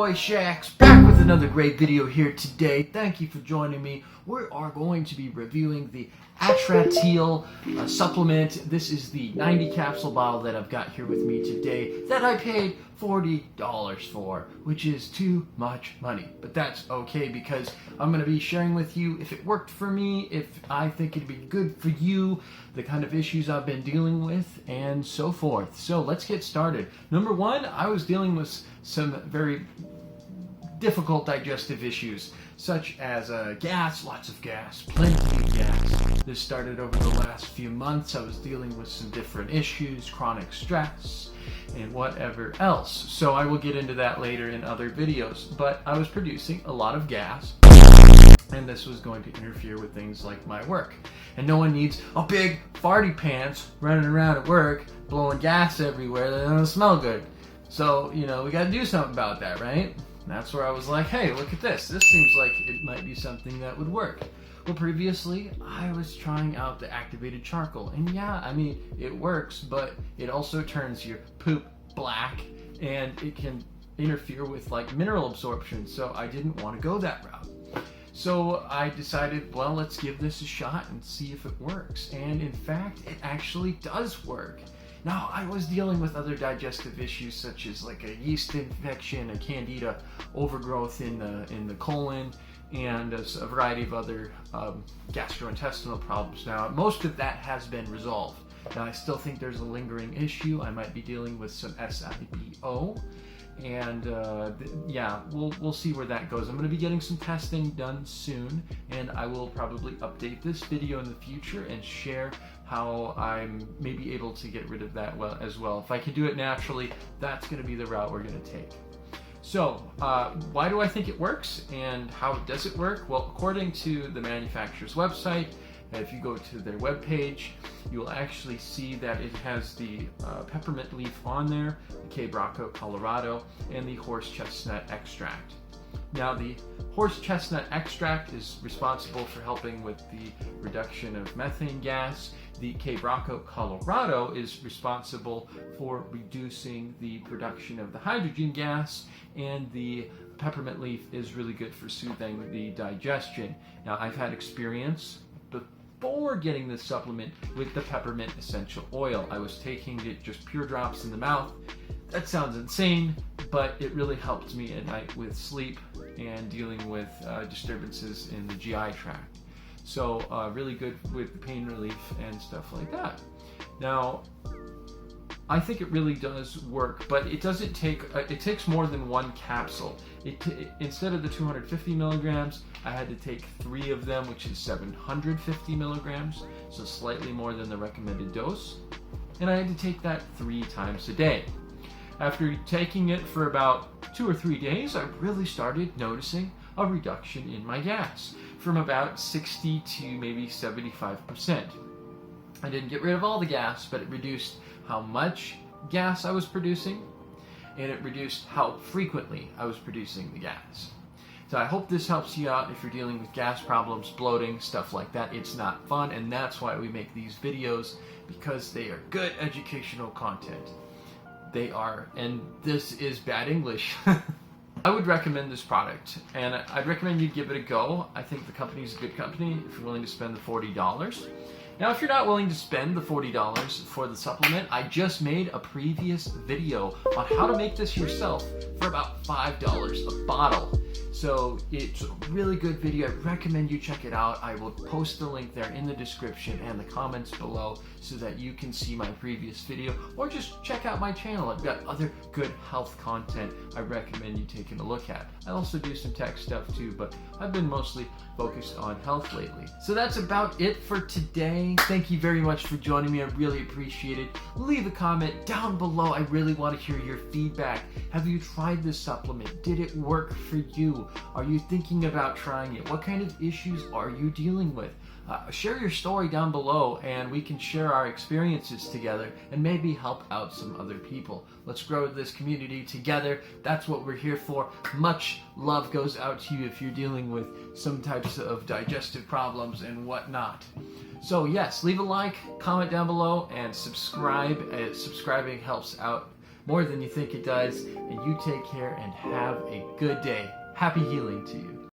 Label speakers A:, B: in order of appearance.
A: boy Shax, back with another great video here today. Thank you for joining me. We are going to be reviewing the Atrantil supplement. This is the 90 capsule bottle that I've got here with me today that I paid $40 for, which is too much money. But that's okay because I'm going to be sharing with you if it worked for me, if I think it'd be good for you, the kind of issues I've been dealing with, and so forth. So let's get started. Number one, I was dealing with some very difficult digestive issues, such as gas, lots of gas, plenty of gas. This started over the last few months. I was dealing with some different issues, chronic stress, and whatever else. So I will get into that later in other videos. But I was producing a lot of gas, and this was going to interfere with things like my work. And no one needs a big farty pants running around at work, blowing gas everywhere that doesn't smell good. So, you know, we got to do something about that, right? And that's where I was like, hey, look at this. This seems like it might be something that would work. Well, previously, I was trying out the activated charcoal. And yeah, I mean, it works, but it also turns your poop black, and it can interfere with like mineral absorption. So I didn't want to go that route. So I decided, well, let's give this a shot and see if it works. And in fact, it actually does work. Now, I was dealing with other digestive issues such as like a yeast infection, a candida overgrowth in the colon, and a variety of other gastrointestinal problems. Now, most of that has been resolved. Now, I still think there's a lingering issue. I might be dealing with some SIBO, and yeah, we'll see where that goes. I'm going to be getting some testing done soon, and I will probably update this video in the future and share how I'm maybe able to get rid of that as well. If I can do it naturally, that's going to be the route we're going to take. So, why do I think it works, and how does it work? Well, according to the manufacturer's website, if you go to their webpage, you'll actually see that it has the peppermint leaf on there, the K-Braco Colorado, and the horse chestnut extract. Now, the horse chestnut extract is responsible for helping with the reduction of methane gas. The K-Braco Colorado is responsible for reducing the production of the hydrogen gas, and the peppermint leaf is really good for soothing the digestion. Now, I've had experience before getting this supplement with the peppermint essential oil. I was taking it just pure drops in the mouth. That sounds insane, but it really helped me at night with sleep and dealing with disturbances in the GI tract. So really good with the pain relief and stuff like that. Now, I think it really does work, but it doesn't take, it takes more than one capsule. Instead of the 250 milligrams, I had to take 3 of them, which is 750 milligrams, so slightly more than the recommended dose. And I had to take that 3 times a day. After taking it for about 2 or 3 days, I really started noticing a reduction in my gas from about 60 to maybe 75%. I didn't get rid of all the gas, but it reduced how much gas I was producing, and it reduced how frequently I was producing the gas. So I hope this helps you out if you're dealing with gas problems, bloating, stuff like that. It's not fun, and that's why we make these videos, because they are good educational content. They are, and this is bad English. I would recommend this product, and I'd recommend you give it a go. I think the company's a good company if you're willing to spend the $40. Now, if you're not willing to spend the $40 for the supplement, I just made a previous video on how to make this yourself for about $5 a bottle. So it's a really good video. I recommend you check it out. I will post the link there in the description and the comments below so that you can see my previous video, or just check out my channel. I've got other good health content I recommend you taking a look at. I also do some tech stuff too, but I've been mostly focused on health lately. So that's about it for today. Thank you very much for joining me. I really appreciate it. Leave a comment down below. I really want to hear your feedback. Have you tried this supplement? Did it work for you? Are you thinking about trying it? What kind of issues are you dealing with? Share your story down below, and we can share our experiences together and maybe help out some other people. Let's grow this community together. That's what we're here for. Much love goes out to you if you're dealing with some types of digestive problems and whatnot. So yes, leave a like, comment down below, and subscribe. Subscribing helps out more than you think it does. And you take care and have a good day. Happy healing to you.